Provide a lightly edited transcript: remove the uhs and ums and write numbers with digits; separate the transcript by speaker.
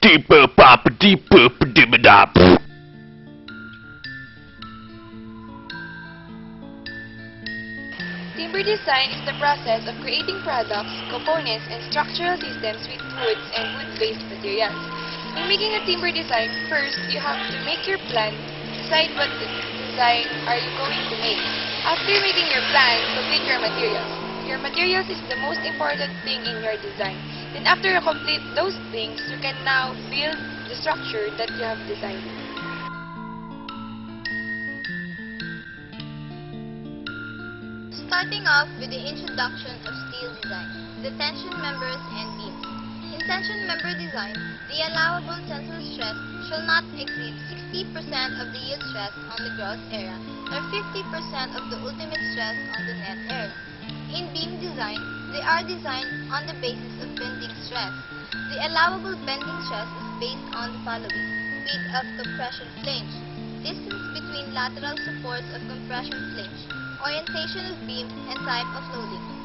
Speaker 1: Deeper papa deeper dibba.
Speaker 2: Timber design is the process of creating products, components, and structural systems with woods and wood-based materials. In making a timber design, first you have to make your plan, decide what design are you going to make. After making your plan, complete your materials. Your materials is the most important thing in your design. Then after you complete those things, you can now build the structure that you have designed.
Speaker 3: Starting off with the introduction of steel design, the tension members and beams. In tension member design, the allowable tensile stress shall not exceed 60% of the yield stress on the gross area or 50% of the ultimate stress on the net area. In beam design, they are designed on the basis of bending stress. The allowable bending stress is based on the following: width of compression flange, distance between lateral supports of compression flange, orientation of beam, and type of loading.